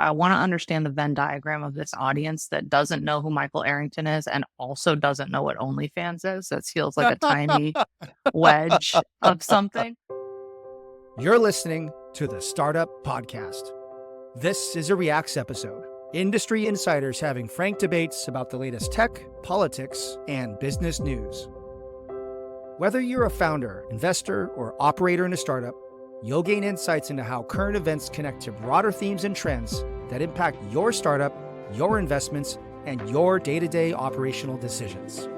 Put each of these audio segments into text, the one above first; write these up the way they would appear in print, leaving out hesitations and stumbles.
I want to understand the Venn diagram of this audience that doesn't know who Michael Arrington is and also doesn't know what OnlyFans is. That feels like a tiny wedge of something. You're listening to the Startup Podcast. This is a Reacts episode. Industry insiders having frank debates about the latest tech, politics, and business news. Whether you're a founder, investor, or operator in a startup, you'll gain insights into how current events connect to broader themes and trends that impact your startup, your investments, and your day-to-day operational decisions.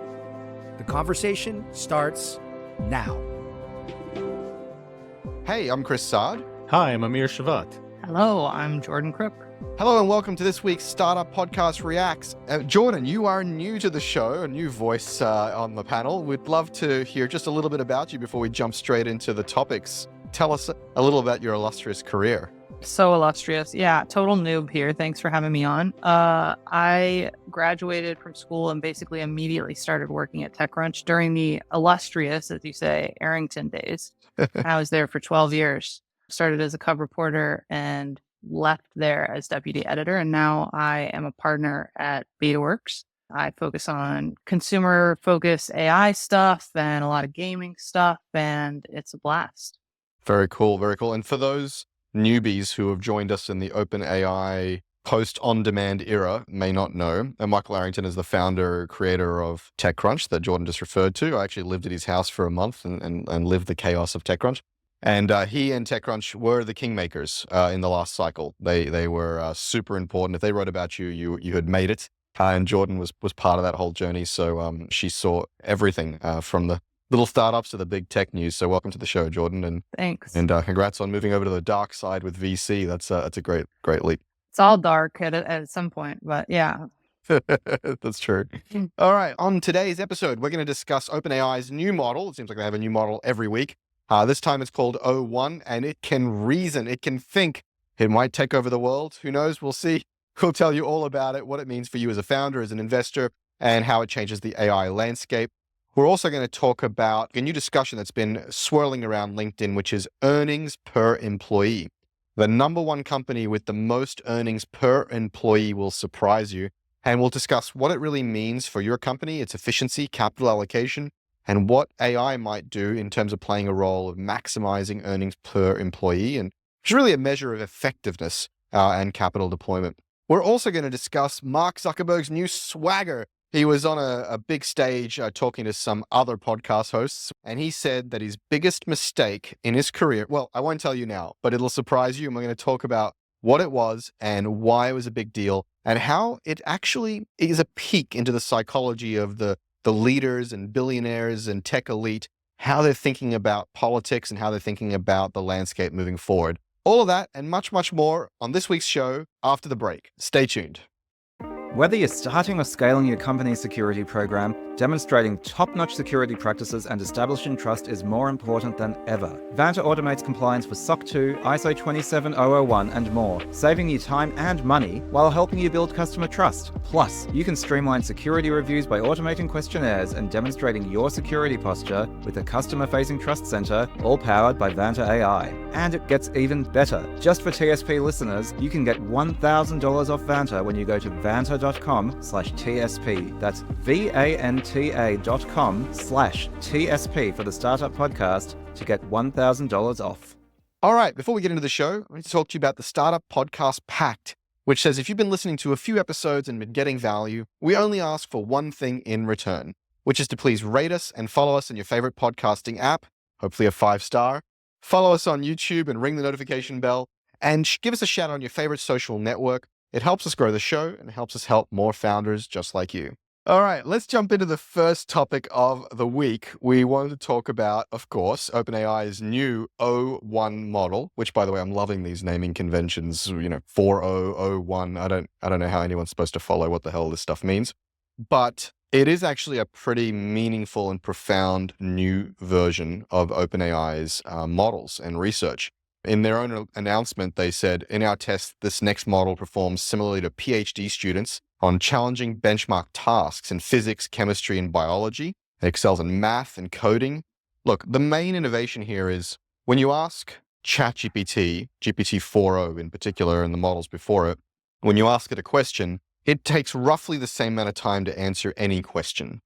The conversation starts now. Hey, I'm Chris Saad. Hi, I'm Amir Shevat. Hello, I'm Jordan Crook. Hello and welcome to this week's Startup Podcast Reacts. Jordan, you are new to the show, a new voice on the panel. We'd love to hear just a little bit about you before we jump straight into the topics. Tell us a little about your illustrious career. So illustrious. Yeah, total noob here. Thanks for having me on. I graduated from school and basically immediately started working at TechCrunch during the illustrious, as you say, Arrington days. I was there for 12 years. Started as a cub reporter and left there as deputy editor. And now I am a partner at Betaworks. I focus on consumer-focused AI stuff and a lot of gaming stuff, and it's a blast. Very cool, very cool. And for those newbies who have joined us in the OpenAI post-on-demand era may not know, Michael Arrington is the founder, creator of TechCrunch that Jordan just referred to. I actually lived at his house for a month and lived the chaos of TechCrunch. And he and TechCrunch were the kingmakers in the last cycle. They were super important. If they wrote about you, you had made it. And Jordan was part of that whole journey. So she saw everything from the little startups to the big tech news. So welcome to the show, Jordan. And thanks. And congrats on moving over to the dark side with VC. That's a great leap. It's all dark at some point, but yeah. That's true. All right. On today's episode, we're going to discuss OpenAI's new model. It seems like they have a new model every week. This time it's called O1, and it can reason, it can think. It might take over the world. Who knows? We'll see. We'll tell you all about it, what it means for you as a founder, as an investor, and how it changes the AI landscape. We're also going to talk about a new discussion that's been swirling around LinkedIn, which is earnings per employee. The number one company with the most earnings per employee will surprise you. And we'll discuss what it really means for your company, its efficiency, capital allocation, and what AI might do in terms of playing a role of maximizing earnings per employee, and it's really a measure of effectiveness and capital deployment. We're also going to discuss Mark Zuckerberg's new swagger. He was on a big stage talking to some other podcast hosts, and he said that his biggest mistake in his career, well, I won't tell you now, but it'll surprise you, and we're going to talk about what it was and why it was a big deal, and how it actually is a peek into the psychology of the leaders and billionaires and tech elite, how they're thinking about politics and how they're thinking about the landscape moving forward. All of that and much, much more on this week's show after the break. Stay tuned. Whether you're starting or scaling your company's security program, demonstrating top-notch security practices and establishing trust is more important than ever. Vanta automates compliance for SOC 2, ISO 27001, and more, saving you time and money while helping you build customer trust. Plus, you can streamline security reviews by automating questionnaires and demonstrating your security posture with a customer-facing trust center, all powered by Vanta AI. And it gets even better. Just for TSP listeners, you can get $1,000 off Vanta when you go to vanta.com/TSP. That's VANTA.com/TSP for the Startup Podcast to get $1,000 off. All right, before we get into the show, I need to talk to you about the Startup Podcast Pact, which says if you've been listening to a few episodes and been getting value, we only ask for one thing in return, which is to please rate us and follow us in your favorite podcasting app, hopefully a 5-star. Follow us on YouTube and ring the notification bell, and give us a shout on your favorite social network. It helps us grow the show and it helps us help more founders just like you. All right, let's jump into the first topic of the week. We wanted to talk about, of course, OpenAI's new O1 model, which, by the way, I'm loving these naming conventions, 4001. I don't know how anyone's supposed to follow what the hell this stuff means, but it is actually a pretty meaningful and profound new version of OpenAI's models and research. In their own announcement, they said, in our test, this next model performs similarly to PhD students on challenging benchmark tasks in physics, chemistry, and biology. It excels in math and coding. Look, the main innovation here is when you ask ChatGPT, GPT-4o in particular, and the models before it, when you ask it a question, it takes roughly the same amount of time to answer any question,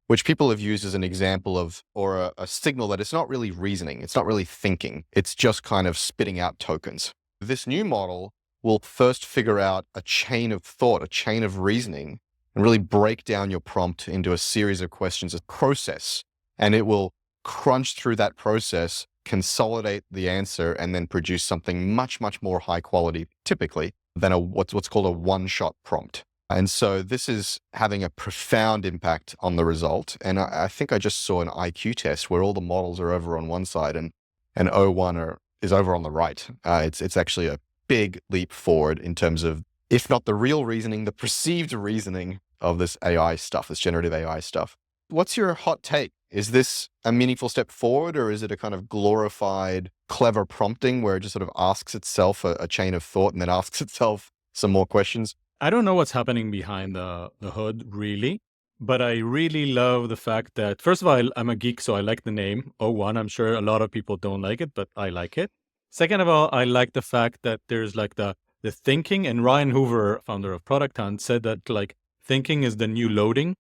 which people have used as an example of, or a signal that it's not really reasoning. It's not really thinking. It's just kind of spitting out tokens. This new model will first figure out a chain of thought, a chain of reasoning, and really break down your prompt into a series of questions, a process. And it will crunch through that process, consolidate the answer, and then produce something much, much more high quality, typically, than what's called a one-shot prompt. And so this is having a profound impact on the result. And I think I just saw an IQ test where all the models are over on one side and O1 is over on the right. It's actually a big leap forward in terms of, if not the real reasoning, the perceived reasoning of this AI stuff, this generative AI stuff. What's your hot take? Is this a meaningful step forward, or is it a kind of glorified, clever prompting where it just sort of asks itself a chain of thought and then asks itself some more questions? I don't know what's happening behind the hood, really, but I really love the fact that, first of all, I'm a geek, so I like the name O1. I'm sure a lot of people don't like it, but I like it. Second of all, I like the fact that there's like the thinking, and Ryan Hoover, founder of Product Hunt, said that like thinking is the new loading.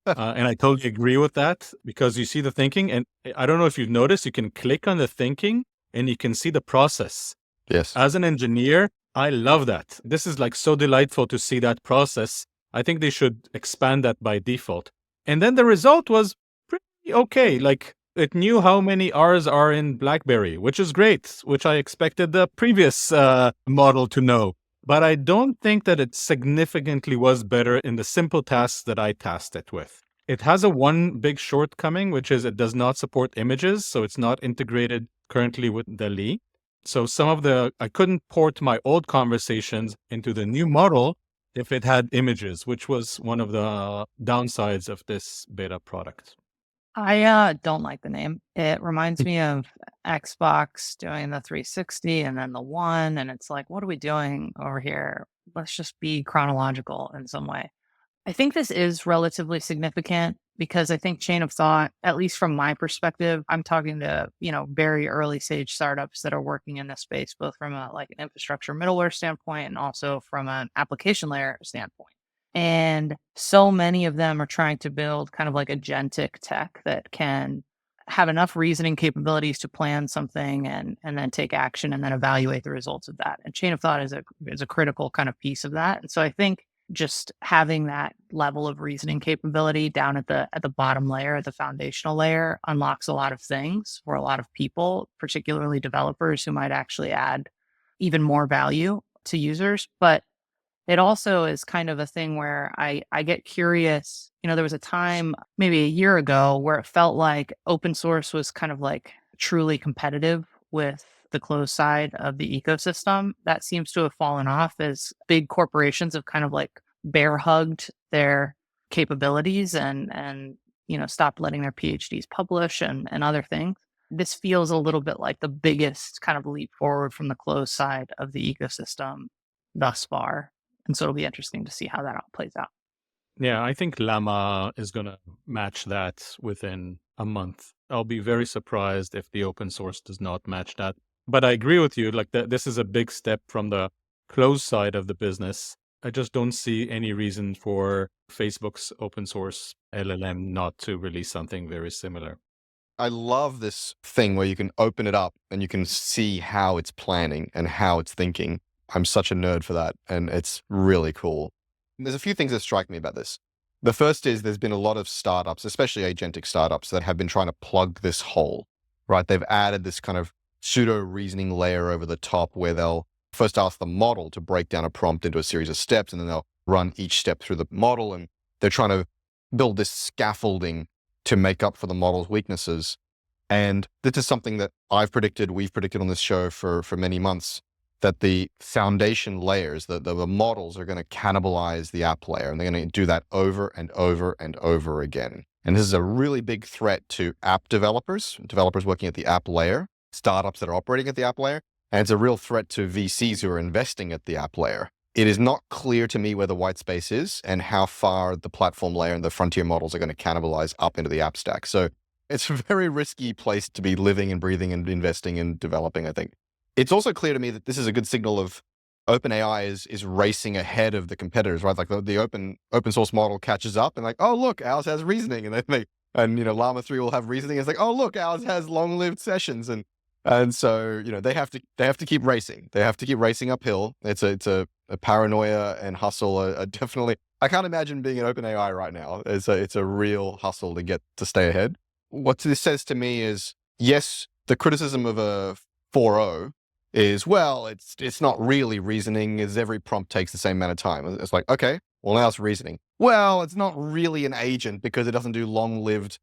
And I totally agree with that, because you see the thinking, and I don't know if you've noticed, you can click on the thinking and you can see the process. Yes. As an engineer, I love that. This is like so delightful to see that process. I think they should expand that by default. And then the result was pretty okay. Like, it knew how many R's are in BlackBerry, which is great, which I expected the previous model to know. But I don't think that it significantly was better in the simple tasks that I tasked it with. It has one big shortcoming, which is it does not support images, so it's not integrated currently with DALL-E. So I couldn't port my old conversations into the new model if it had images, which was one of the downsides of this beta product. I don't like the name. It reminds me of Xbox doing the 360 and then the One, and it's like, what are we doing over here? Let's just be chronological in some way. I think this is relatively significant because I think chain of thought, at least from my perspective, I'm talking to, very early stage startups that are working in this space, both from an infrastructure middleware standpoint and also from an application layer standpoint. And so many of them are trying to build kind of like agentic tech that can have enough reasoning capabilities to plan something and then take action and then evaluate the results of that. And chain of thought is a critical kind of piece of that. And so I think just having that level of reasoning capability down at the bottom layer, the foundational layer, unlocks a lot of things for a lot of people, particularly developers who might actually add even more value to users. But it also is kind of a thing where I get curious. There was a time maybe a year ago where it felt like open source was kind of like truly competitive with the closed side of the ecosystem. That seems to have fallen off as big corporations have kind of like bear hugged their capabilities and stopped letting their PhDs publish and other things. This feels a little bit like the biggest kind of leap forward from the closed side of the ecosystem thus far. And so it'll be interesting to see how that all plays out. Yeah, I think Llama is going to match that within a month. I'll be very surprised if the open source does not match that. But I agree with you, like this is a big step from the closed side of the business. I just don't see any reason for Facebook's open source LLM not to release something very similar. I love this thing where you can open it up and you can see how it's planning and how it's thinking. I'm such a nerd for that, and it's really cool. There's a few things that strike me about this. The first is there's been a lot of startups, especially agentic startups, that have been trying to plug this hole, right? They've added this kind of pseudo reasoning layer over the top where they'll first ask the model to break down a prompt into a series of steps, and then they'll run each step through the model. And they're trying to build this scaffolding to make up for the model's weaknesses. And this is something that we've predicted on this show for many months, that the foundation layers, the models are going to cannibalize the app layer, and they're going to do that over and over and over again. And this is a really big threat to app developers working at the app layer, startups that are operating at the app layer, and it's a real threat to VCs who are investing at the app layer. It is not clear to me where the white space is and how far the platform layer and the frontier models are going to cannibalize up into the app stack. So it's a very risky place to be living and breathing and investing and developing, I think. It's also clear to me that this is a good signal of OpenAI is racing ahead of the competitors, right? Like the open source model catches up and like, oh look, ours has reasoning, and then Llama 3 will have reasoning. It's like, oh look, ours has long-lived sessions, and so they have to keep racing. They have to keep racing uphill. It's a paranoia and hustle are definitely. I can't imagine being an OpenAI right now. It's a real hustle to stay ahead. What this says to me is, yes, the criticism of a 4.0 is, well, it's not really reasoning, as every prompt takes the same amount of time. It's like, okay, well, now it's reasoning. Well, it's not really an agent because it doesn't do long-lived,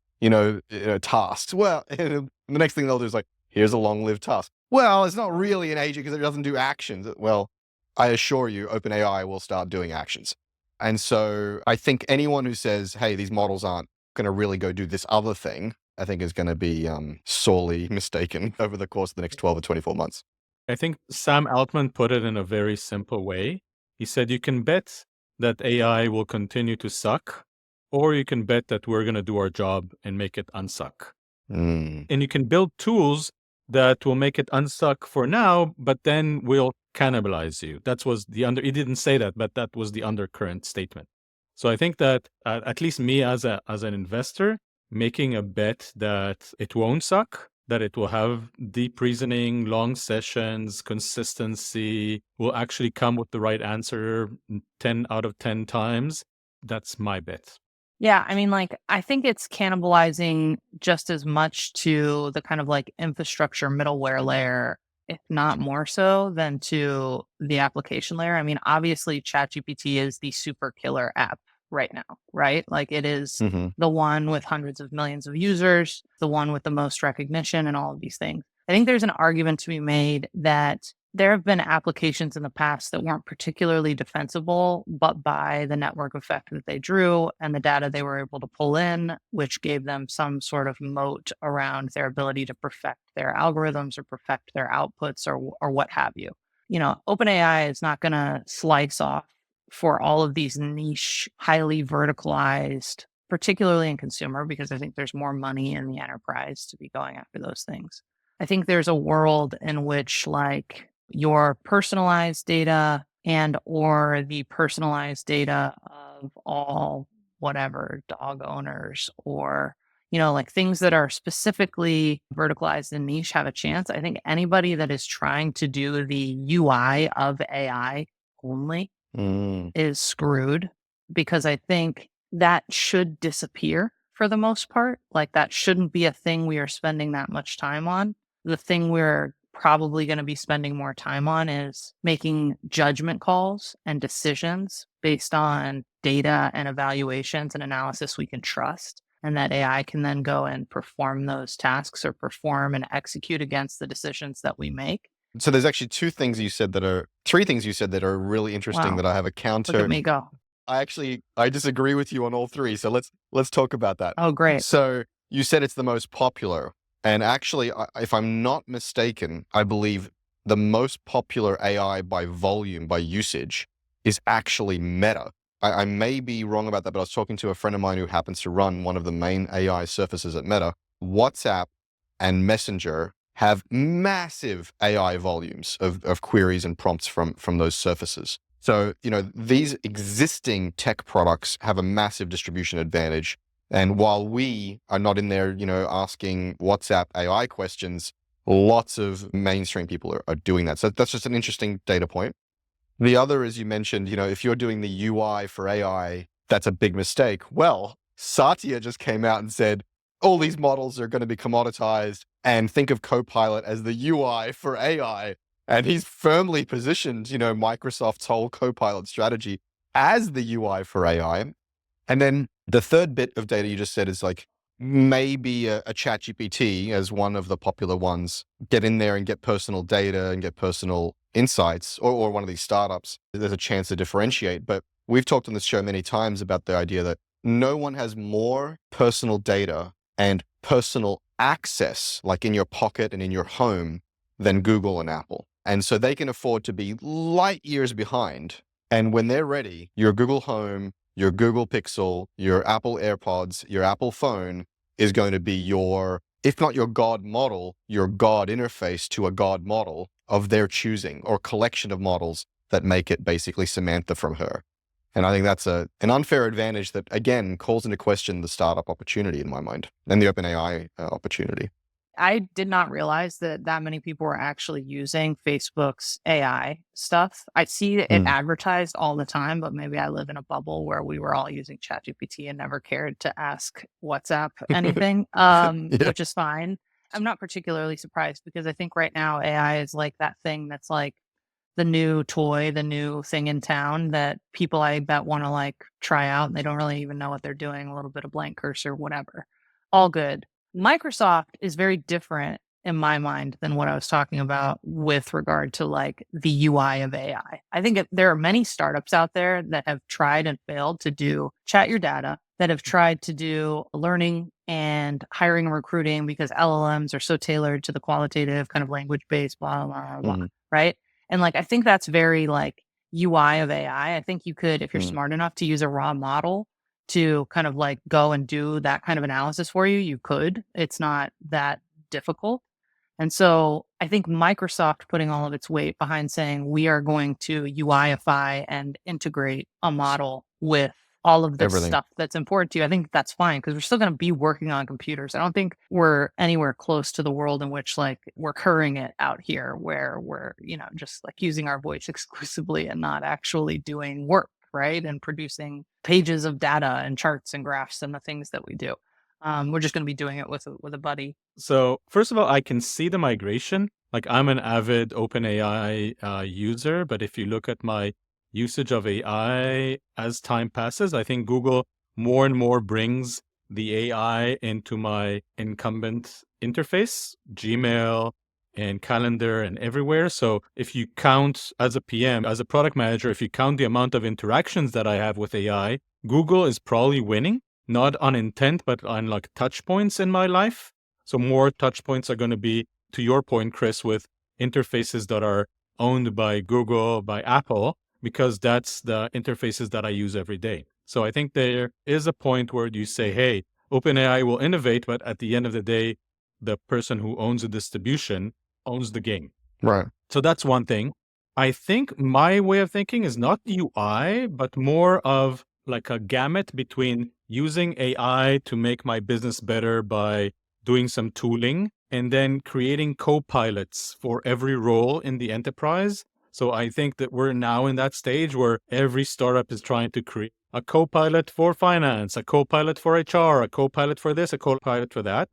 tasks. Well, and the next thing they'll do is like, here's a long-lived task. Well, it's not really an agent because it doesn't do actions. Well, I assure you, OpenAI will start doing actions. And so I think anyone who says, hey, these models aren't going to really go do this other thing, I think is going to be sorely mistaken over the course of the next 12 or 24 months. I think Sam Altman put it in a very simple way. He said, you can bet that AI will continue to suck, or you can bet that we're going to do our job and make it unsuck. And you can build tools that will make it unsuck for now, but then will cannibalize you. He didn't say that, but that was the undercurrent statement. So I think that at least me as an investor, making a bet that it won't suck, that it will have deep reasoning, long sessions, consistency, will actually come with the right answer 10 out of 10 times. That's my bet. Yeah, I mean, I think it's cannibalizing just as much to the kind of infrastructure middleware layer, if not more so, than to the application layer. I mean, obviously, ChatGPT is the super killer app right now, right? It is the one with hundreds of millions of users, the one with the most recognition and all of these things. I think there's an argument to be made that there have been applications in the past that weren't particularly defensible, but by the network effect that they drew and the data they were able to pull in, which gave them some sort of moat around their ability to perfect their algorithms or perfect their outputs or what have you. OpenAI is not going to slice off for all of these niche, highly verticalized, particularly in consumer, because I think there's more money in the enterprise to be going after those things. I think there's a world in which your personalized data and or the personalized data of all whatever dog owners or things that are specifically verticalized and niche have a chance. I think anybody that is trying to do the UI of AI only is screwed, because I think that should disappear for the most part. That shouldn't be a thing we are spending that much time on. The thing we're probably going to be spending more time on is making judgment calls and decisions based on data and evaluations and analysis we can trust, and that AI can then go and perform those tasks or perform and execute against the decisions that we make. So there's actually three things you said that are really interesting. Wow. That I have a counter. Look at me go. I disagree with you on all three. So let's talk about that. Oh, great. So you said it's the most popular. And actually, if I'm not mistaken, I believe the most popular AI by volume, by usage, is actually Meta. I may be wrong about that, but I was talking to a friend of mine who happens to run one of the main AI surfaces at Meta. WhatsApp and Messenger have massive AI volumes of queries and prompts from those surfaces. So, these existing tech products have a massive distribution advantage. And while we are not in there, asking WhatsApp AI questions, lots of mainstream people are doing that. So that's just an interesting data point. The other, as you mentioned, if you're doing the UI for AI, that's a big mistake. Well, Satya just came out and said, all these models are going to be commoditized, and think of Copilot as the UI for AI. And he's firmly positioned, Microsoft's whole Copilot strategy as the UI for AI. And then the third bit of data you just said is maybe a ChatGPT as one of the popular ones, get in there and get personal data and get personal insights, or one of these startups. There's a chance to differentiate. But we've talked on this show many times about the idea that no one has more personal data and personal access, in your pocket and in your home, than Google and Apple. And so they can afford to be light years behind. And when they're ready, your Google Home, your Google Pixel, your Apple AirPods, your Apple phone is going to be your, if not your God model, your God interface to a God model of their choosing, or collection of models that make it basically Samantha from her. And I think that's an unfair advantage that, again, calls into question the startup opportunity in my mind and the OpenAI opportunity. I did not realize that many people were actually using Facebook's AI stuff. I see it advertised all the time, but maybe I live in a bubble where we were all using ChatGPT and never cared to ask WhatsApp anything, which is fine. I'm not particularly surprised because I think right now AI is like that thing that's like the new toy, the new thing in town that people I bet want to like try out and they don't really even know what they're doing, a little bit of blank cursor, whatever. All good. Microsoft is very different in my mind than what I was talking about with regard to like the UI of AI. I think there are many startups out there that have tried and failed to do chat your data, that have tried to do learning and hiring and recruiting because LLMs are so tailored to the qualitative kind of language based, blah, blah, blah, right? And like, I think that's very like UI of AI. I think you could, if you're smart enough to use a raw model to kind of like go and do that kind of analysis for you, you could. It's not that difficult. And so I think Microsoft putting all of its weight behind saying we are going to UIify and integrate a model with all of this stuff that's important to you, I think that's fine because we're still going to be working on computers. I don't think we're anywhere close to the world in which like we're curring it out here where we're, just like using our voice exclusively and not actually doing work, right? And producing pages of data and charts and graphs and the things that we do. We're just going to be doing it with a buddy. So first of all, I can see the migration. Like I'm an avid OpenAI user, but if you look at my usage of AI as time passes, I think Google more and more brings the AI into my incumbent interface, Gmail and calendar and everywhere. So if you count as a PM, as a product manager, if you count the amount of interactions that I have with AI, Google is probably winning, not on intent, but on like touch points in my life. So more touch points are going to be, to your point, Chris, with interfaces that are owned by Google, by Apple, because that's the interfaces that I use every day. So I think there is a point where you say, hey, OpenAI will innovate, but at the end of the day, the person who owns the distribution owns the game. Right. So that's one thing. I think my way of thinking is not UI, but more of like a gamut between using AI to make my business better by doing some tooling and then creating co-pilots for every role in the enterprise. So I think that we're now in that stage where every startup is trying to create a co-pilot for finance, a co-pilot for HR, a co-pilot for this, a co-pilot for that.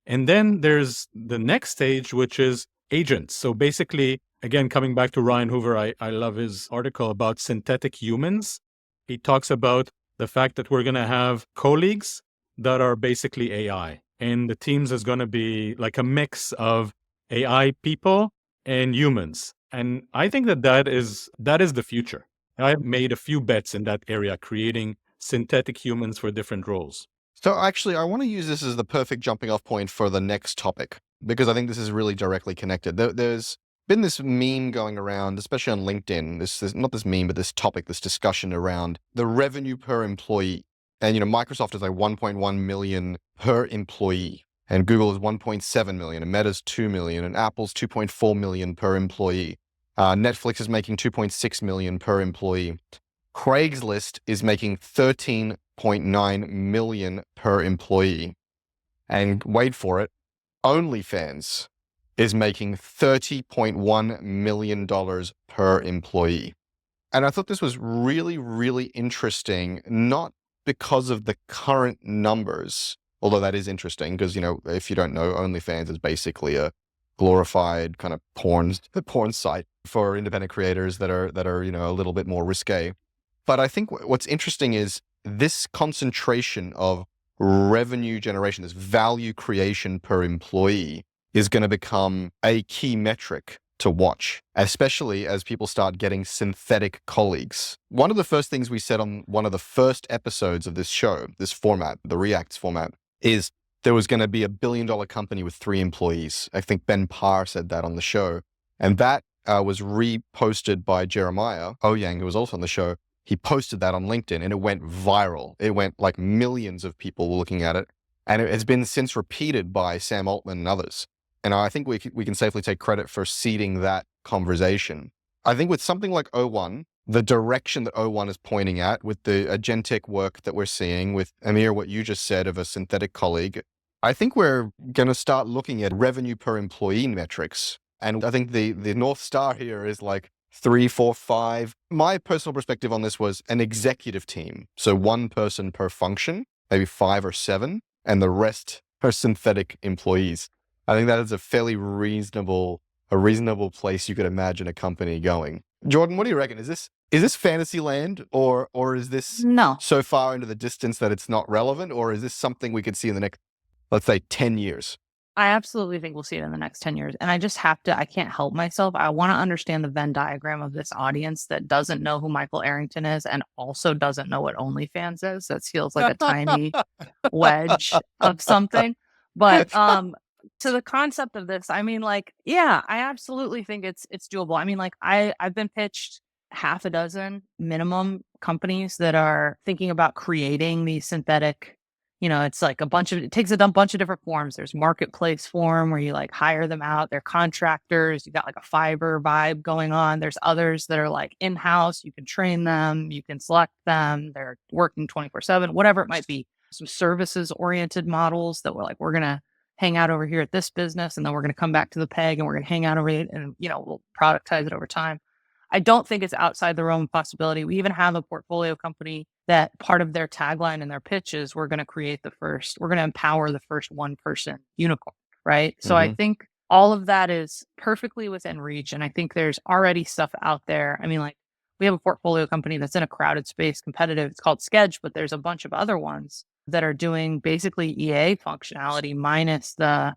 And then there's the next stage, which is agents. So basically, again, coming back to Ryan Hoover, I love his article about synthetic humans. He talks about the fact that we're going to have colleagues that are basically AI. And the teams is going to be like a mix of AI people and humans. And I think that is the future. I've made a few bets in that area, creating synthetic humans for different roles. So actually, I want to use this as the perfect jumping off point for the next topic, because I think this is really directly connected. There's been this meme going around, especially on LinkedIn, not this meme, but this topic, this discussion around the revenue per employee. And, Microsoft is like 1.1 million per employee, and Google is 1.7 million, and Meta's 2 million, and Apple's 2.4 million per employee. Netflix is making 2.6 million per employee. Craigslist is making 13.9 million per employee. And wait for it, OnlyFans is making $30.1 million per employee. And I thought this was really, really interesting, not because of the current numbers, although that is interesting because, if you don't know, OnlyFans is basically a glorified kind of porn site for independent creators that are a little bit more risque. But I think what's interesting is this concentration of revenue generation, this value creation per employee is going to become a key metric to watch, especially as people start getting synthetic colleagues. One of the first things we said on one of the first episodes of this show, this format, the Reacts format, is there was going to be $1 billion company with 3 employees. I think Ben Parr said that on the show. And that was reposted by Jeremiah Ouyang, who was also on the show. He posted that on LinkedIn and it went viral. It went like millions of people were looking at it. And it has been since repeated by Sam Altman and others. And I think we can safely take credit for seeding that conversation. I think with something like O1, the direction that O1 is pointing at with the agentic work that we're seeing with Amir, what you just said of a synthetic colleague, I think we're going to start looking at revenue per employee metrics. And I think the North Star here is like 3, 4, 5. My personal perspective on this was an executive team. So one person per function, maybe 5 or 7, and the rest are synthetic employees. I think that is a fairly reasonable place you could imagine a company going. Jordan, what do you reckon? Is this fantasy land, or is this No. so far into the distance that it's not relevant, or is this something we could see in the next, let's say, 10 years? I absolutely think we'll see it in the next 10 years. And I can't help myself. I want to understand the Venn diagram of this audience that doesn't know who Michael Arrington is and also doesn't know what OnlyFans is. That feels like a tiny wedge of something. But to the concept of this, I mean, like, yeah, I absolutely think it's doable. I mean, like, I've been pitched half a dozen minimum companies that are thinking about creating these synthetic, it's like it takes a bunch of different forms. There's marketplace form where you like hire them out. They're contractors. You got like a Fiverr vibe going on. There's others that are like in-house. You can train them. You can select them. They're working 24/7, whatever it might be. Some services oriented models that we're going to hang out over here at this business, and then we're going to come back to the peg and we're going to hang out over it, and we'll productize it over time. I don't think it's outside the realm of possibility. We even have a portfolio company that part of their tagline and their pitch is we're going to empower the first one person unicorn, right? So I think all of that is perfectly within reach. And I think there's already stuff out there. I mean, like, we have a portfolio company that's in a crowded space, competitive. It's called Sketch, but there's a bunch of other ones that are doing basically EA functionality minus the,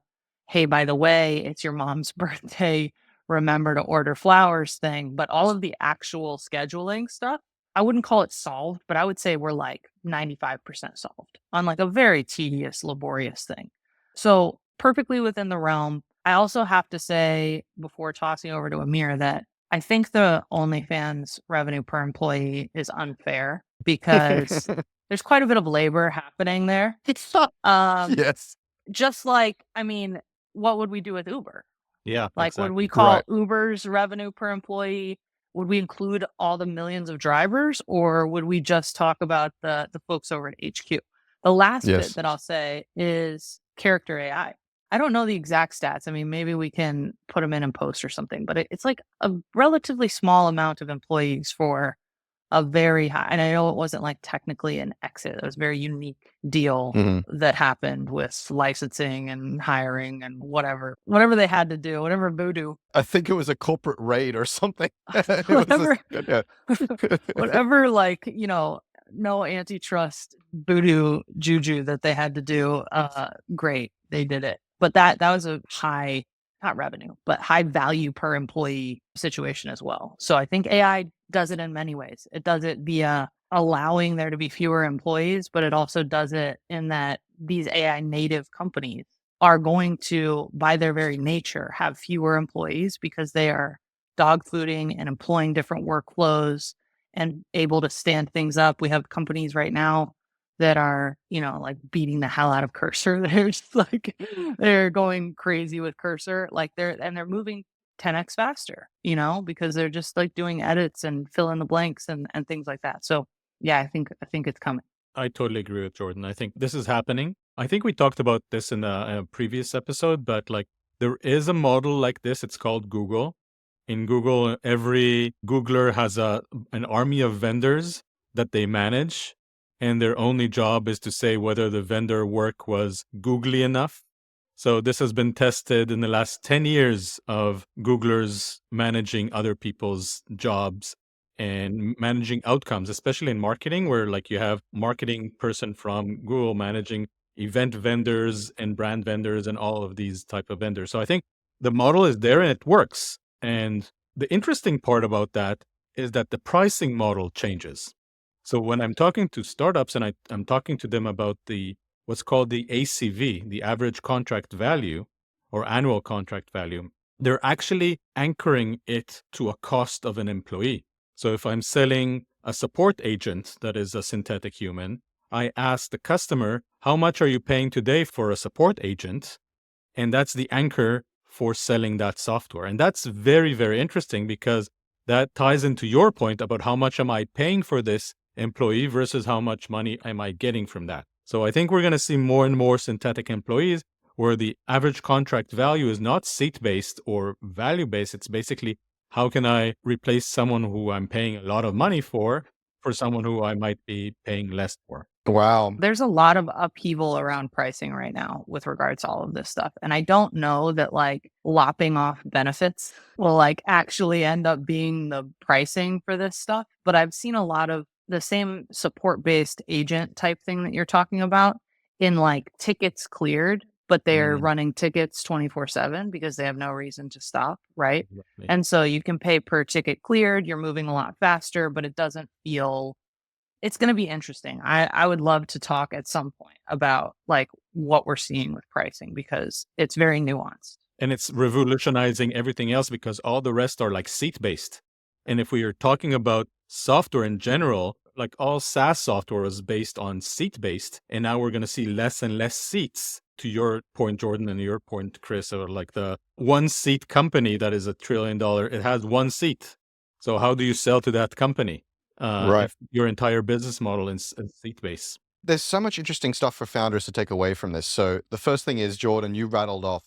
hey, by the way, it's your mom's birthday, remember to order flowers thing. But all of the actual scheduling stuff, I wouldn't call it solved, but I would say we're like 95% solved on like a very tedious, laborious thing. So perfectly within the realm. I also have to say, before tossing over to Amir, that I think the OnlyFans revenue per employee is unfair because there's quite a bit of labor happening there. Yes. Just like, I mean, what would we do with Uber? Yeah. Like, exactly. would we call Uber's revenue per employee? Would we include all the millions of drivers, or would we just talk about the folks over at HQ? The last bit that I'll say is character AI. I don't know the exact stats. I mean, maybe we can put them in post or something, but it's like a relatively small amount of employees for a very high, and I know it wasn't like technically an exit. It was a very unique deal that happened with licensing and hiring and whatever they had to do, whatever voodoo. I think it was a corporate raid or something. Whatever, like, no antitrust voodoo juju that they had to do. Great. They did it. But that was a high, not revenue, but high value per employee situation as well. So I think AI does it in many ways. It does it via allowing there to be fewer employees, but it also does it in that these AI native companies are going to, by their very nature, have fewer employees because they are dog fooding and employing different workflows and able to stand things up. We have companies right now that are, like beating the hell out of Cursor. They're just like, they're going crazy with Cursor. Like they're moving 10x faster, because they're just like doing edits and fill in the blanks and things like that. So yeah, I think it's coming. I totally agree with Jordan. I think this is happening. I think we talked about this in a previous episode, but like there is a model like this. It's called Google. In Google, every Googler has an army of vendors that they manage, and their only job is to say whether the vendor work was googly enough. So this has been tested in the last 10 years of Googlers managing other people's jobs and managing outcomes, especially in marketing, where like you have marketing person from Google managing event vendors and brand vendors and all of these type of vendors. So I think the model is there and it works. And the interesting part about that is that the pricing model changes. So when I'm talking to startups and I'm talking to them about what's called the ACV, the average contract value or annual contract value, they're actually anchoring it to a cost of an employee. So if I'm selling a support agent that is a synthetic human, I ask the customer, how much are you paying today for a support agent? And that's the anchor for selling that software. And that's very, very interesting because that ties into your point about how much am I paying for this employee versus how much money am I getting from that. So I think we're going to see more and more synthetic employees where the average contract value is not seat-based or value-based. It's basically, how can I replace someone who I'm paying a lot of money for someone who I might be paying less for? Wow. There's a lot of upheaval around pricing right now with regards to all of this stuff. And I don't know that like lopping off benefits will like actually end up being the pricing for this stuff. But I've seen a lot of the same support-based agent type thing that you're talking about in like tickets cleared, but they're running tickets 24/7 because they have no reason to stop, right? Exactly. And so you can pay per ticket cleared, you're moving a lot faster, but it doesn't feel, it's going to be interesting. I would love to talk at some point about like what we're seeing with pricing because it's very nuanced. And it's revolutionizing everything else because all the rest are like seat-based. And if we are talking about software in general, like all SaaS software is based on seat-based, and now we're going to see less and less seats. To your point, Jordan, and your point, Chris, or like the one seat company that is $1 trillion, it has one seat. So how do you sell to that company? Right. If your entire business model is seat-based. There's so much interesting stuff for founders to take away from this. So the first thing is, Jordan, you rattled off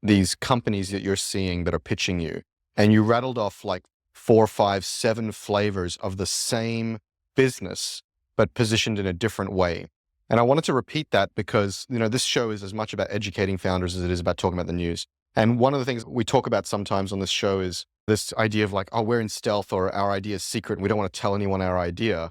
these companies that you're seeing that are pitching you, and you rattled off like 4, 5, 7 flavors of the same business, but positioned in a different way. And I wanted to repeat that because, this show is as much about educating founders as it is about talking about the news. And one of the things we talk about sometimes on this show is this idea of like, oh, we're in stealth or our idea is secret and we don't want to tell anyone our idea.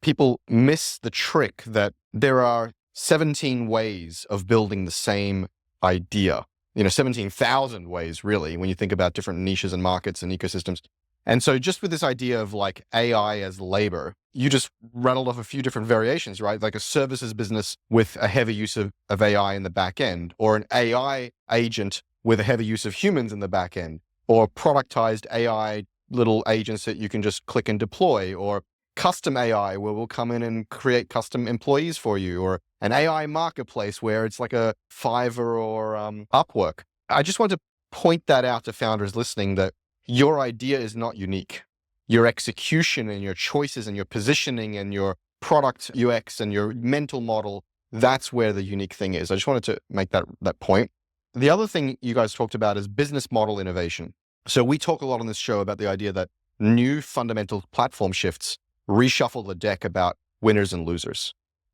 People miss the trick that there are 17 ways of building the same idea. 17,000 ways, really, when you think about different niches and markets and ecosystems. And so just with this idea of like AI as labor, you just rattled off a few different variations, right? Like a services business with a heavy use of AI in the back end, or an AI agent with a heavy use of humans in the back end, or productized AI little agents that you can just click and deploy, or custom AI where we'll come in and create custom employees for you, or an AI marketplace where it's like a Fiverr or Upwork. I just want to point that out to founders listening that your idea is not unique. Your execution and your choices and your positioning and your product UX and your mental model, that's where the unique thing is. I just wanted to make that point. The other thing you guys talked about is business model innovation. So we talk a lot on this show about the idea that new fundamental platform shifts reshuffle the deck about winners and losers.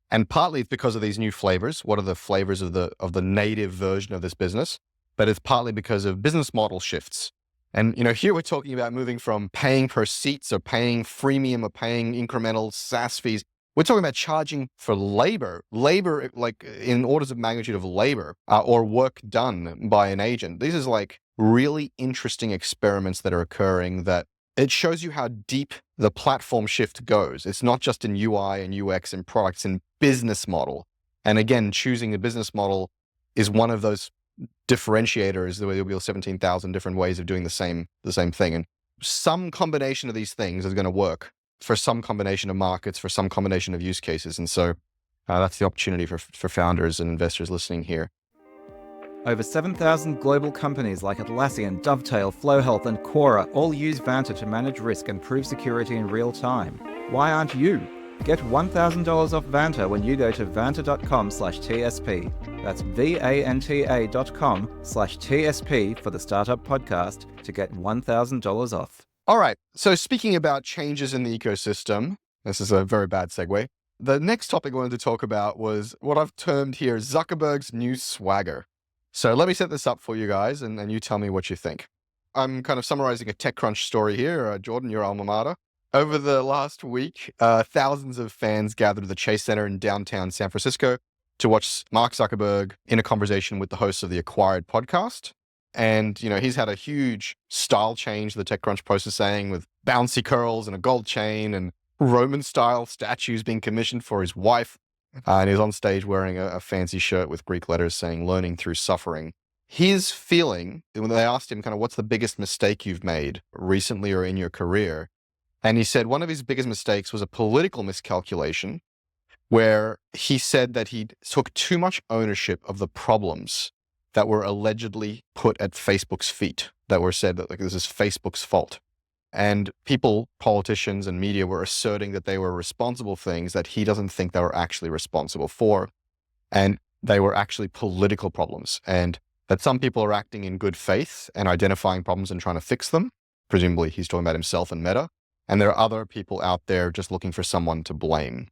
And partly it's because of these new flavors. What are the flavors of the native version of this business? But it's partly because of business model shifts. And, here we're talking about moving from paying per seats or paying freemium or paying incremental SaaS fees. We're talking about charging for labor, like in orders of magnitude of labor or work done by an agent. These is like really interesting experiments that are occurring that it shows you how deep the platform shift goes. It's not just in UI and UX and products and business model. And again, choosing a business model is one of those differentiators. There'll be 17,000 different ways of doing the same thing. And some combination of these things is going to work for some combination of markets, for some combination of use cases. And so that's the opportunity for founders and investors listening here. Over 7,000 global companies like Atlassian, Dovetail, FlowHealth, and Quora all use Vanta to manage risk and prove security in real time. Why aren't you? Get $1,000 off Vanta when you go to vanta.com/TSP. That's VANTA.com/TSP for the Startup Podcast to get $1,000 off. All right. So speaking about changes in the ecosystem, this is a very bad segue. The next topic I wanted to talk about was what I've termed here Zuckerberg's new swagger. So let me set this up for you guys and you tell me what you think. I'm kind of summarizing a TechCrunch story here. Jordan, your alma mater. Over the last week, thousands of fans gathered at the Chase Center in downtown San Francisco to watch Mark Zuckerberg in a conversation with the host of the Acquired podcast. And, he's had a huge style change, the TechCrunch post is saying, with bouncy curls and a gold chain and Roman-style statues being commissioned for his wife. And he's on stage wearing a fancy shirt with Greek letters saying, learning through suffering. His feeling, when they asked him kind of what's the biggest mistake you've made recently or in your career, and he said one of his biggest mistakes was a political miscalculation where he said that he took too much ownership of the problems that were allegedly put at Facebook's feet, that were said that like this is Facebook's fault. And people, politicians and media were asserting that they were responsible for things that he doesn't think they were actually responsible for. And they were actually political problems. And that some people are acting in good faith and identifying problems and trying to fix them. Presumably he's talking about himself and Meta. And there are other people out there just looking for someone to blame.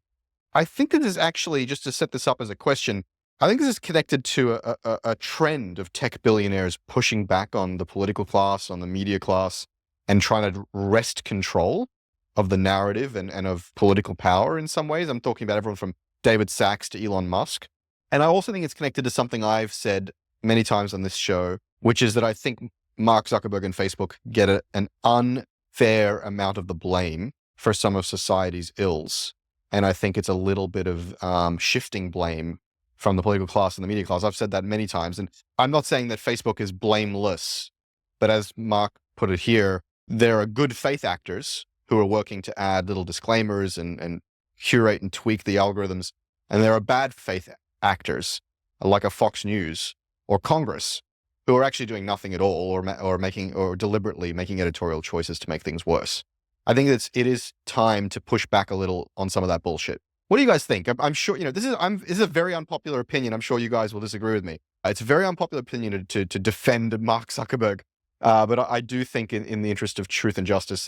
I think that this is actually, just to set this up as a question, I think this is connected to a trend of tech billionaires pushing back on the political class, on the media class, and trying to wrest control of the narrative and of political power in some ways. I'm talking about everyone from David Sachs to Elon Musk. And I also think it's connected to something I've said many times on this show, which is that I think Mark Zuckerberg and Facebook get an unfair amount of the blame for some of society's ills. And I think it's a little bit of shifting blame from the political class and the media class. I've said that many times. And I'm not saying that Facebook is blameless, but as Mark put it here, there are good faith actors who are working to add little disclaimers and curate and tweak the algorithms. And there are bad faith actors like a Fox News or Congress who are actually doing nothing at all or deliberately making editorial choices to make things worse. I think it is time to push back a little on some of that bullshit. What do you guys think? I'm sure, this is a very unpopular opinion. I'm sure you guys will disagree with me. It's a very unpopular opinion to defend Mark Zuckerberg. But I do think in the interest of truth and justice,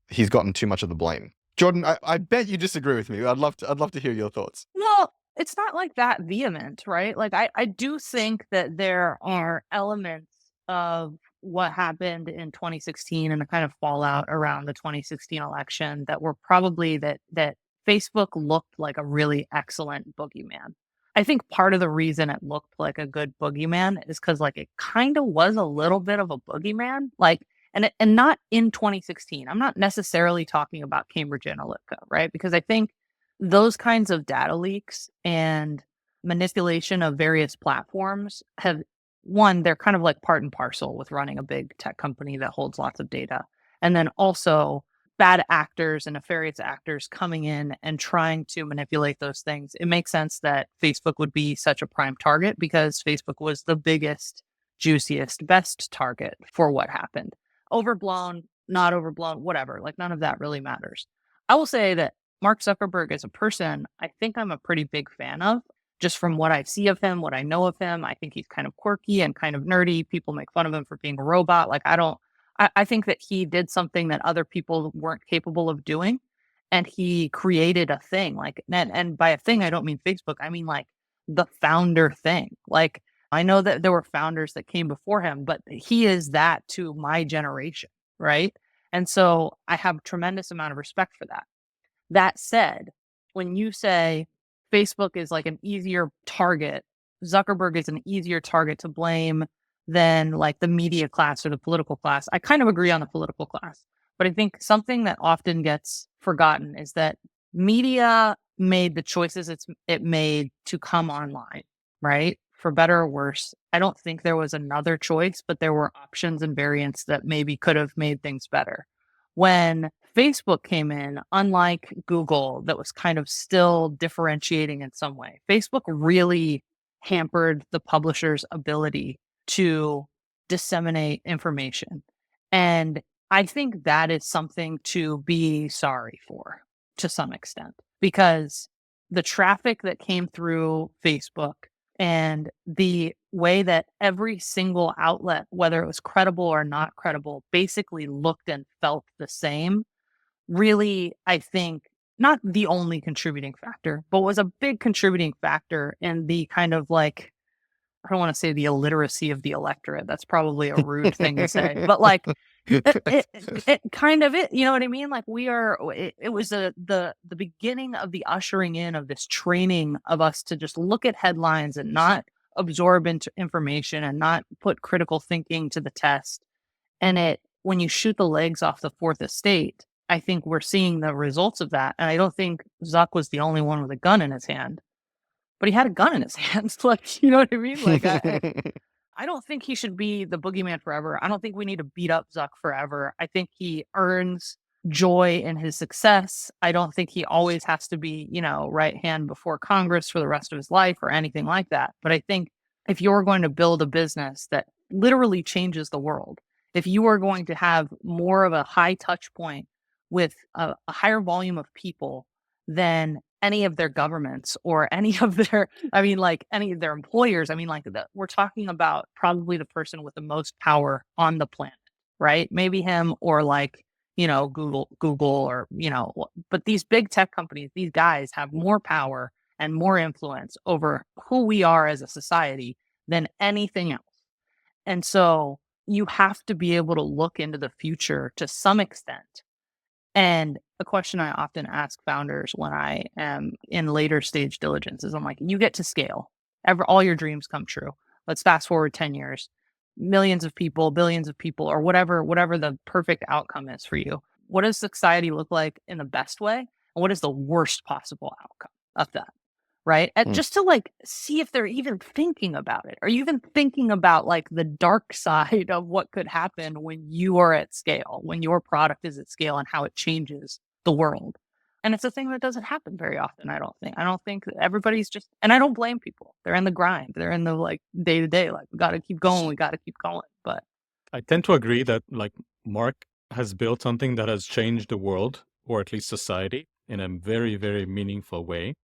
he's gotten too much of the blame. Jordan, I bet you disagree with me. I'd love to hear your thoughts. Well, it's not like that vehement, right? Like I do think that there are elements of what happened in 2016 and the kind of fallout around the 2016 election that were probably that Facebook looked like a really excellent boogeyman. I think part of the reason it looked like a good boogeyman is because like it kind of was a little bit of a boogeyman, like and not in 2016. I'm not necessarily talking about Cambridge Analytica, right? Because I think those kinds of data leaks and manipulation of various platforms they're kind of like part and parcel with running a big tech company that holds lots of data. And then also bad actors and nefarious actors coming in and trying to manipulate those things. It makes sense that Facebook would be such a prime target because Facebook was the biggest, juiciest, best target for what happened. Overblown, not overblown, whatever. Like none of that really matters. I will say that Mark Zuckerberg as a person, I think I'm a pretty big fan of. Just from what I see of him, what I know of him, I think he's kind of quirky and kind of nerdy. People make fun of him for being a robot. Like I think that he did something that other people weren't capable of doing. And he created a thing like, and by a thing, I don't mean Facebook. I mean like the founder thing. Like I know that there were founders that came before him, but he is that to my generation. Right. And so I have a tremendous amount of respect for that. That said, when you say Facebook is like an easier target, Zuckerberg is an easier target to blame than like the media class or the political class, I kind of agree on the political class. But I think something that often gets forgotten is that media made the choices it made to come online, right? For better or worse. I don't think there was another choice, but there were options and variants that maybe could have made things better. When Facebook came in, unlike Google, that was kind of still differentiating in some way, Facebook really hampered the publisher's ability to disseminate information. And I think that is something to be sorry for to some extent, because the traffic that came through Facebook and the way that every single outlet, whether it was credible or not credible, basically looked and felt the same, really, I think, not the only contributing factor, but was a big contributing factor in the kind of like, I don't want to say the illiteracy of the electorate. That's probably a rude thing to say, but like it kind of you know what I mean? Like it was the beginning of the ushering in of this training of us to just look at headlines and not absorb into information and not put critical thinking to the test. And when you shoot the legs off the fourth estate, I think we're seeing the results of that. And I don't think Zuck was the only one with a gun in his hand, but he had a gun in his hands. Like, you know what I mean? Like, I don't think he should be the boogeyman forever. I don't think we need to beat up Zuck forever. I think he earns joy in his success. I don't think he always has to be, right hand before Congress for the rest of his life or anything like that. But I think if you're going to build a business that literally changes the world, if you are going to have more of a high touch point with a higher volume of people than any of their governments or any of their, I mean, like any of their employers, I mean, like we're talking about probably the person with the most power on the planet, right? Maybe him or like, Google or, but these big tech companies, these guys have more power and more influence over who we are as a society than anything else. And so you have to be able to look into the future to some extent. And a question I often ask founders when I am in later stage diligence is I'm like, you get to scale. All your dreams come true. Let's fast forward 10 years, millions of people, billions of people, or whatever the perfect outcome is for you. What does society look like in the best way? And what is the worst possible outcome of that? Right. And just to like see if they're even thinking about it. Are you even thinking about like the dark side of what could happen when you are at scale, when your product is at scale and how it changes the world? And it's a thing that doesn't happen very often. I don't think that everybody's just, and I don't blame people. They're in the grind. They're in the like day to day, like we got to keep going. We got to keep going. But I tend to agree that like Mark has built something that has changed the world, or at least society, in a very, very meaningful way.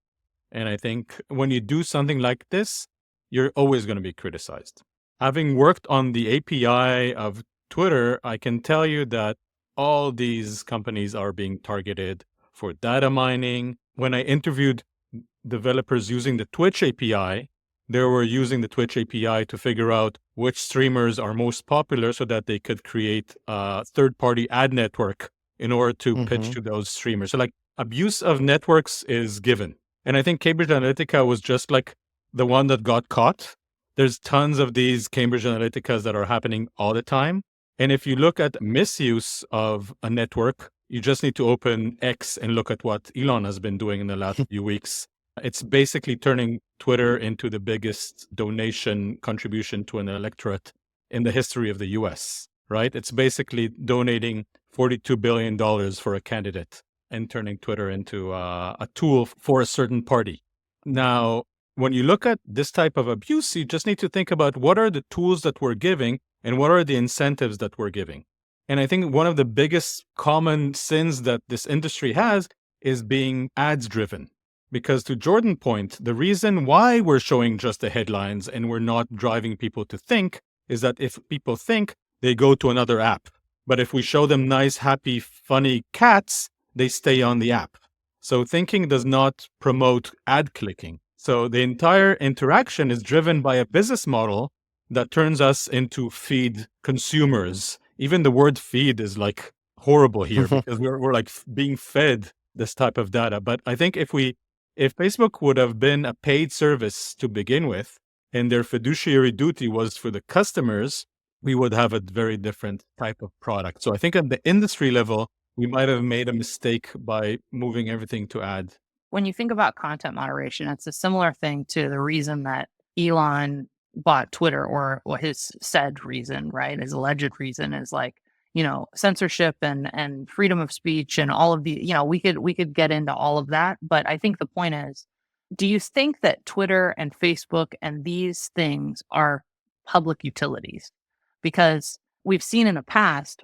And I think when you do something like this, you're always going to be criticized. Having worked on the API of Twitter, I can tell you that all these companies are being targeted for data mining. When I interviewed developers using the Twitch API, they were using the Twitch API to figure out which streamers are most popular so that they could create a third-party ad network in order to pitch to those streamers. So like abuse of networks is given. And I think Cambridge Analytica was just like the one that got caught. There's tons of these Cambridge Analyticas that are happening all the time. And if you look at misuse of a network, you just need to open X and look at what Elon has been doing in the last few weeks. It's basically turning Twitter into the biggest donation contribution to an electorate in the history of the US, right? It's basically donating $42 billion for a candidate and turning Twitter into a tool for a certain party. Now, when you look at this type of abuse, you just need to think about what are the tools that we're giving and what are the incentives that we're giving. And I think one of the biggest common sins that this industry has is being ads driven. Because to Jordan's point, the reason why we're showing just the headlines and we're not driving people to think is that if people think, they go to another app. But if we show them nice, happy, funny cats, they stay on the app. So thinking does not promote ad clicking. So the entire interaction is driven by a business model that turns us into feed consumers. Even the word feed is like horrible here because we're like being fed this type of data. But I think if Facebook would have been a paid service to begin with, and their fiduciary duty was for the customers, we would have a very different type of product. So I think at the industry level, we might have made a mistake by moving everything to ad. When you think about content moderation, it's a similar thing to the reason that Elon bought Twitter, or his said reason, right? His alleged reason is like, censorship and freedom of speech and all of the, we could get into all of that. But I think the point is, do you think that Twitter and Facebook and these things are public utilities? Because we've seen in the past,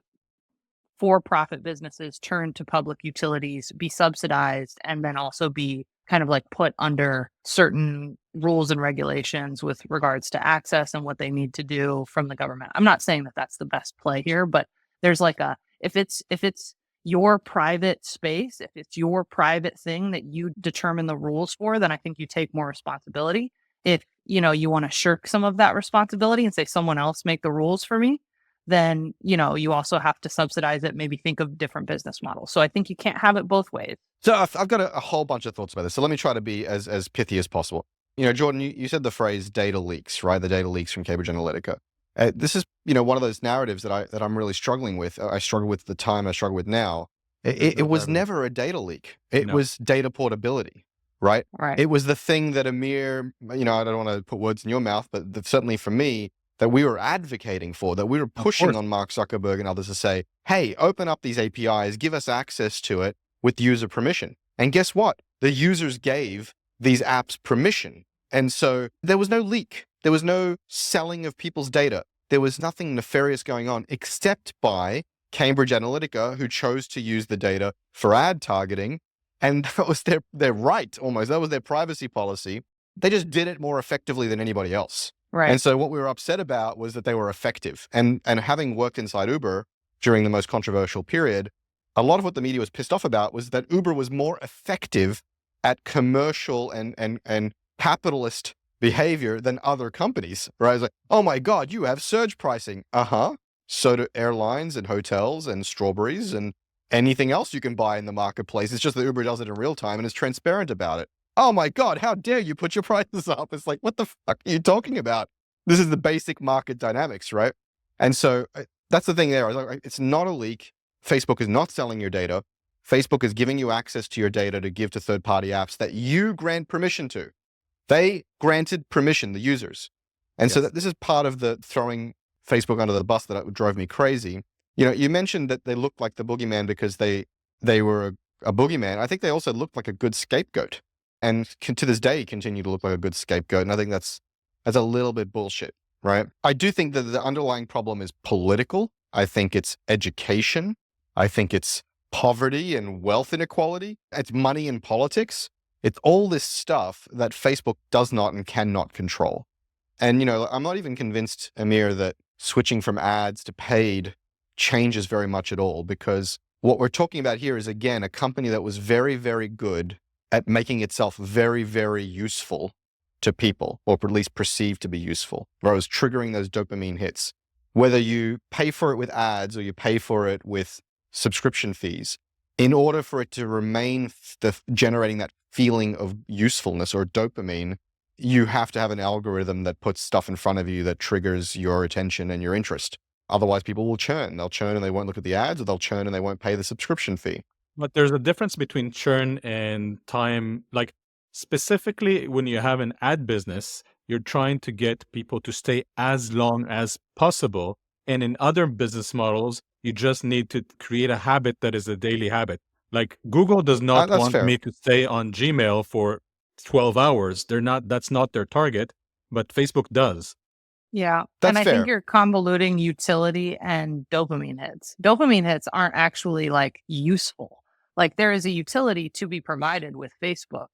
for-profit businesses turn to public utilities, be subsidized, and then also be kind of like put under certain rules and regulations with regards to access and what they need to do from the government. I'm not saying that that's the best play here, but there's like if it's your private space, if it's your private thing that you determine the rules for, then I think you take more responsibility. If, you want to shirk some of that responsibility and say someone else make the rules for me, then, you also have to subsidize it, maybe think of different business models. So I think you can't have it both ways. So I've got a whole bunch of thoughts about this. So let me try to be as pithy as possible. Jordan, you said the phrase data leaks, right? The data leaks from Cambridge Analytica. This is, one of those narratives that I'm really struggling with. I struggle with at the time, I struggle with now. It was never a data leak. It was data portability, right? Right. It was the thing that Amir, I don't want to put words in your mouth, but certainly for me, that we were advocating for, that we were pushing on Mark Zuckerberg and others to say, hey, open up these APIs, give us access to it with user permission. And guess what? The users gave these apps permission. And so there was no leak. There was no selling of people's data. there was nothing nefarious going on except by Cambridge Analytica, who chose to use the data for ad targeting. And that was their right, almost. That was their privacy policy. They just did it more effectively than anybody else. Right. And so what we were upset about was that they were effective. And having worked inside Uber during the most controversial period, a lot of what the media was pissed off about was that Uber was more effective at commercial and capitalist behavior than other companies, right? It's like, oh my God, you have surge pricing. Uh-huh. So do airlines and hotels and strawberries and anything else you can buy in the marketplace. It's just that Uber does it in real time and is transparent about it. Oh my God, how dare you put your prices up? It's like, what the fuck are you talking about? This is the basic market dynamics, right? And so that's the thing there. It's not a leak. Facebook is not selling your data. Facebook is giving you access to your data to give to third-party apps that you grant permission to. They granted permission, the users. And so this is part of the throwing Facebook under the bus that drove me crazy. You know, you mentioned that they looked like the boogeyman because they were a boogeyman. I think they also looked like a good scapegoat, and to this day continue to look like a good scapegoat. And I think that's a little bit bullshit, right? I do think that the underlying problem is political. I think it's education. I think it's poverty and wealth inequality. It's money in politics. It's all this stuff that Facebook does not and cannot control. And, you know, I'm not even convinced, Amir, that switching from ads to paid changes very much at all, because what we're talking about here is, again, a company that was very, very good at making itself very, very useful to people, or at least perceived to be useful, where it was triggering those dopamine hits. Whether you pay for it with ads or you pay for it with subscription fees, in order for it to remain generating that feeling of usefulness or dopamine, you have to have an algorithm that puts stuff in front of you that triggers your attention and your interest. Otherwise, people will churn. They'll churn and they won't look at the ads, or they'll churn and they won't pay the subscription fee. But there's a difference between churn and time. Like, specifically when you have an ad business, you're trying to get people to stay as long as possible. And in other business models, you just need to create a habit that is a daily habit. Like, Google does not That's want fair. me to stay on Gmail for 12 hours. That's not their target, but Facebook does. Yeah. That's and I fair. think you're convoluting utility and dopamine hits. Dopamine hits aren't actually like useful. Like, there is a utility to be provided with Facebook,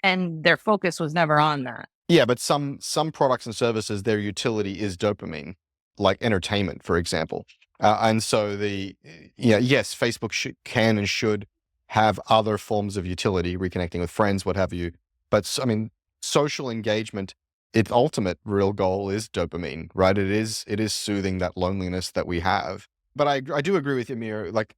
and their focus was never on that. Yeah, but some products and services, their utility is dopamine, like entertainment, for example. And so yes, Facebook can and should have other forms of utility, reconnecting with friends, what have you. But I mean, social engagement, its ultimate real goal is dopamine, right? It is soothing that loneliness that we have. But I do agree with you, Amir, like,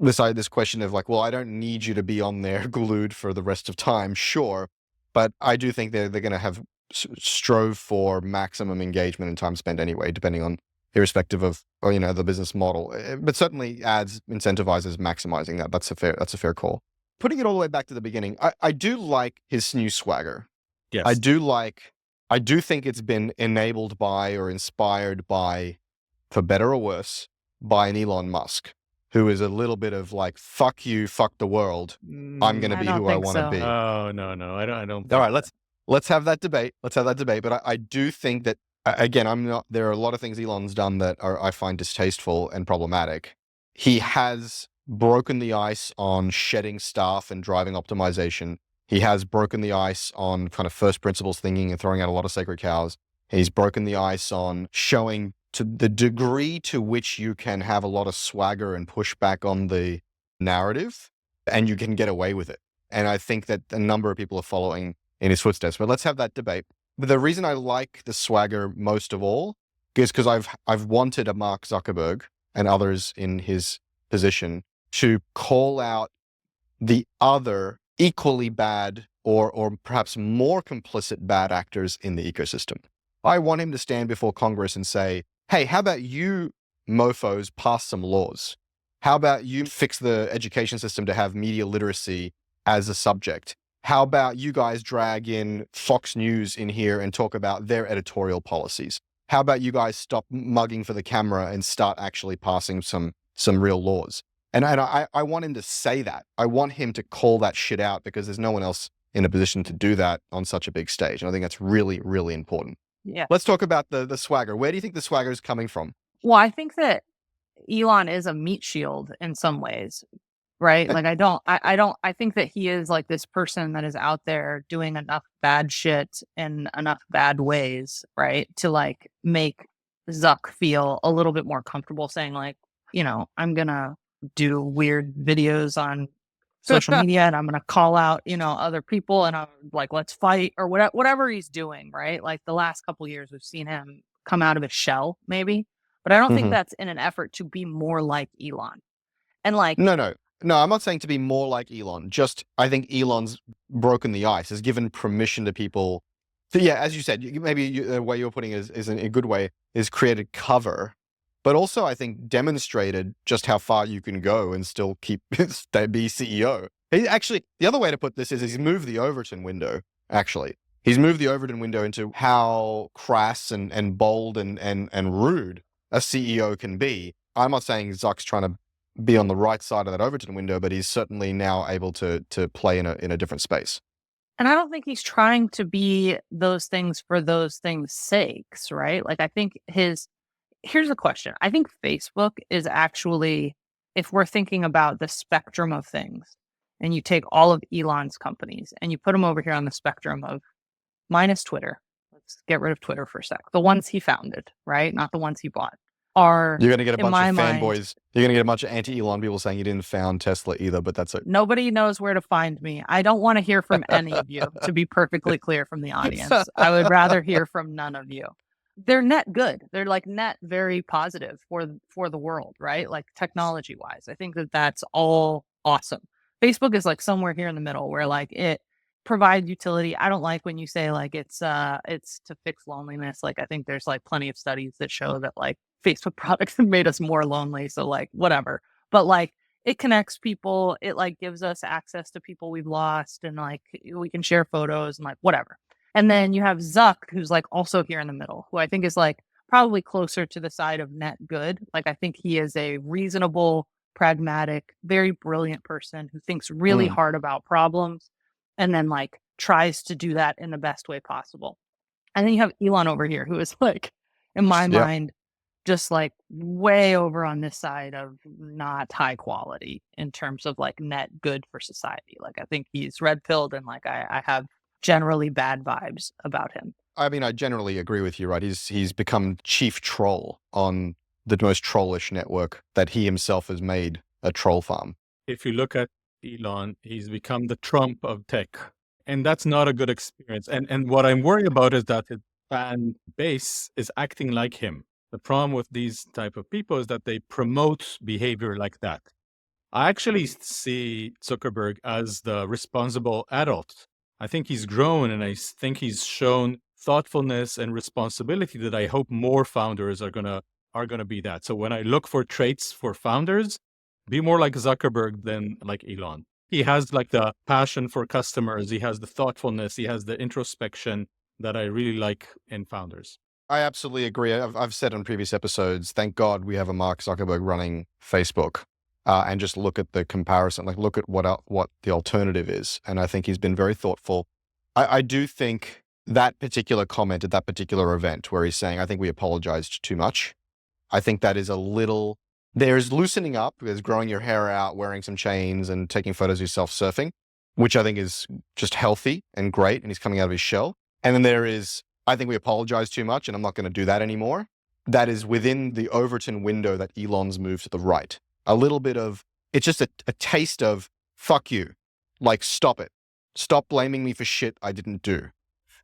beside this question of like, well, I don't need you to be on there glued for the rest of time, sure. But I do think they're going to have strove for maximum engagement and time spent anyway, depending on, irrespective of, or, you know, the business model. But certainly ads incentivizes maximizing that. That's a fair call. Putting it all the way back to the beginning, I do like his new swagger. Yes. I do think it's been enabled by or inspired by, for better or worse, by an Elon Musk, who is a little bit of like, fuck you, fuck the world. I'm going to I be don't who I think want to so. be. Oh, no. I don't. All right, let's have that debate. But I do think that, again, there are a lot of things Elon's done that I find distasteful and problematic. He has broken the ice on shedding staff and driving optimization. He has broken the ice on kind of first principles thinking and throwing out a lot of sacred cows. He's broken the ice on showing to the degree to which you can have a lot of swagger and pushback on the narrative, and you can get away with it. And I think that a number of people are following in his footsteps. But let's have that debate. But the reason I like the swagger most of all is because I've wanted a Mark Zuckerberg and others in his position to call out the other equally bad or perhaps more complicit bad actors in the ecosystem. I want him to stand before Congress and say, hey, how about you mofos pass some laws? How about you fix the education system to have media literacy as a subject? How about you guys drag in Fox News in here and talk about their editorial policies? How about you guys stop mugging for the camera and start actually passing some real laws? And I want him to say that. I want him to call that shit out, because there's no one else in a position to do that on such a big stage. And I think that's really, really important. Yeah. Let's talk about the swagger. Where do you think the swagger is coming from? Well, I think that Elon is a meat shield in some ways, right? Like I think that he is like this person that is out there doing enough bad shit in enough bad ways, right? To like make Zuck feel a little bit more comfortable saying like, I'm gonna do weird videos on social media and I'm gonna call out, other people and I'm like, let's fight or whatever he's doing, right? Like the last couple years we've seen him come out of his shell, maybe. But I don't think that's in an effort to be more like Elon. And like, No, I'm not saying to be more like Elon. Just I think Elon's broken the ice, has given permission to people. So yeah, as you said, maybe the way you're putting it is in a good way, is created cover, but also I think demonstrated just how far you can go and still be CEO. Actually, the other way to put this is he's moved the Overton window. Actually, he's moved the Overton window into how crass and bold and rude a CEO can be. I'm not saying Zuck's trying to be on the right side of that Overton window, but he's certainly now able to play in a different space. and I don't think he's trying to be those things for those things' sakes, right? Like I think here's the question. I think Facebook is actually, if we're thinking about the spectrum of things, and you take all of Elon's companies and you put them over here on the spectrum of minus Twitter. Let's get rid of Twitter for a sec. The ones he founded, right? Not the ones he bought. Are You're going to get a in bunch my of mind, fanboys. You're going to get a bunch of anti-Elon people saying you didn't found Tesla either, but that's it. nobody knows where to find me. I don't want to hear from any of you, to be perfectly clear from the audience. I would rather hear from none of you. They're net good. They're like net very positive for the world, right? Like technology wise. I think that that's all awesome. Facebook is like somewhere here in the middle where like it provides utility. I don't like when you say like it's to fix loneliness. Like I think there's like plenty of studies that show that like Facebook products have made us more lonely. So like whatever. But like it connects people. It like gives us access to people we've lost and like we can share photos and like whatever. And then you have Zuck, who's like also here in the middle, who I think is like probably closer to the side of net good. Like I think he is a reasonable, pragmatic, very brilliant person who thinks really hard about problems and then like tries to do that in the best way possible. And then you have Elon over here, who is like, in my mind, just like way over on this side of not high quality in terms of like net good for society. Like I think he's red pilled and like I have generally bad vibes about him. I mean, I generally agree with you, right? He's become chief troll on the most trollish network that he himself has made a troll farm. If you look at Elon, he's become the Trump of tech. And that's not a good experience. And what I'm worried about is that his fan base is acting like him. The problem with these type of people is that they promote behavior like that. I actually see Zuckerberg as the responsible adult. I think he's grown and I think he's shown thoughtfulness and responsibility that I hope more founders are gonna be that. So when I look for traits for founders, be more like Zuckerberg than like Elon. He has like the passion for customers. He has the thoughtfulness. He has the introspection that I really like in founders. I absolutely agree. I've said on previous episodes, thank God we have a Mark Zuckerberg running Facebook. And just look at the comparison, like look at what the alternative is. And I think he's been very thoughtful. I do think that particular comment at that particular event where he's saying, I think we apologized too much. I think that is there's loosening up, there's growing your hair out, wearing some chains and taking photos of yourself surfing, which I think is just healthy and great. And he's coming out of his shell. And then there is, I think we apologized too much and I'm not going to do that anymore. That is within the Overton window that Elon's moved to the right. A little bit of, it's just a taste of, fuck you. Like, stop it. Stop blaming me for shit I didn't do.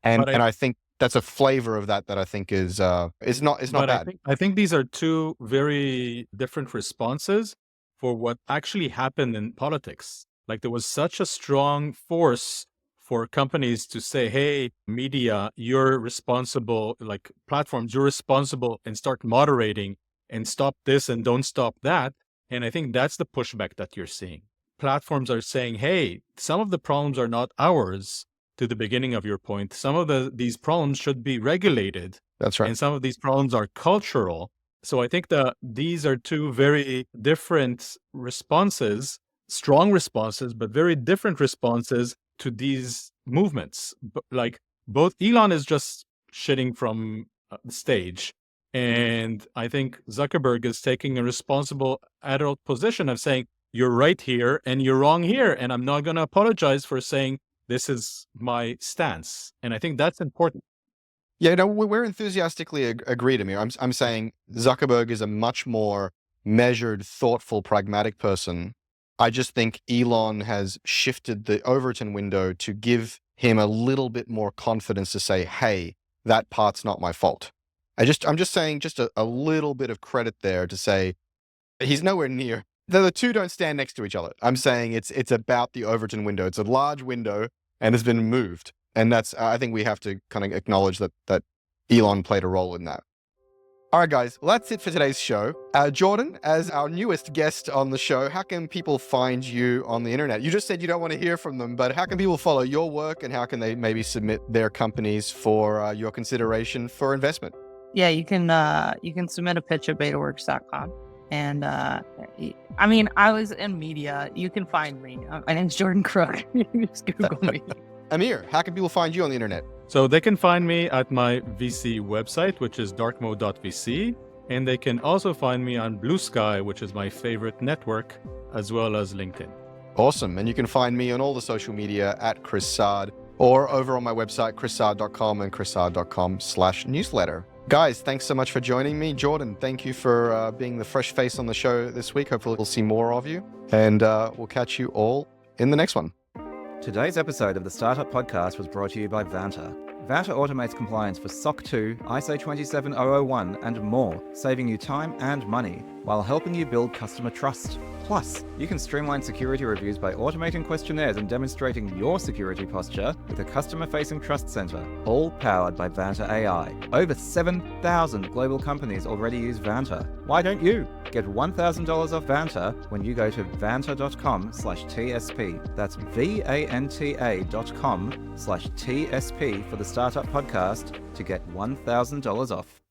And I think that's a flavor of that I think is not bad. I think these are two very different responses for what actually happened in politics. Like there was such a strong force for companies to say, hey, media, you're responsible, like platforms, you're responsible and start moderating and stop this and don't stop that. And I think that's the pushback that you're seeing. Platforms are saying, hey, some of the problems are not ours, to the beginning of your point. Some of these problems should be regulated. That's right. And some of these problems are cultural. So I think these are two very different responses, strong responses, but very different responses to these movements. Like both Elon is just shitting from the stage. And I think Zuckerberg is taking a responsible adult position of saying, you're right here and you're wrong here. And I'm not going to apologize for saying this is my stance. And I think that's important. Yeah, no, we're enthusiastically agreed, Amir. I'm saying Zuckerberg is a much more measured, thoughtful, pragmatic person. I just think Elon has shifted the Overton window to give him a little bit more confidence to say, hey, that part's not my fault. I'm just saying just a little bit of credit there to say he's nowhere near. The two don't stand next to each other. I'm saying it's about the Overton window. It's a large window and has been moved. And that's, I think we have to kind of acknowledge that Elon played a role in that. All right, guys, well, that's it for today's show. Jordan, as our newest guest on the show, how can people find you on the internet? You just said you don't want to hear from them, but how can people follow your work and how can they maybe submit their companies for your consideration for investment? Yeah, you can submit a pitch at betaworks.com. And I mean, I was in media. You can find me. My name's Jordan Crook. You can just Google me. Amir, how can people find you on the internet? So they can find me at my VC website, which is darkmode.vc. And they can also find me on Blue Sky, which is my favorite network, as well as LinkedIn. Awesome. And you can find me on all the social media at Chris Saad or over on my website, chrissaad.com and chrissaad.com/newsletter. Guys, thanks so much for joining me. Jordan, thank you for being the fresh face on the show this week. Hopefully we'll see more of you. And we'll catch you all in the next one. Today's episode of the Startup Podcast was brought to you by Vanta. Vanta automates compliance for SOC 2, ISO 27001, and more, saving you time and money while helping you build customer trust. Plus, you can streamline security reviews by automating questionnaires and demonstrating your security posture with a customer-facing trust center, all powered by Vanta AI. Over 7,000 global companies already use Vanta. Why don't you? Get $1,000 off Vanta when you go to vanta.com/TSP. That's VANTA.com/TSP for the Startup Podcast to get $1,000 off.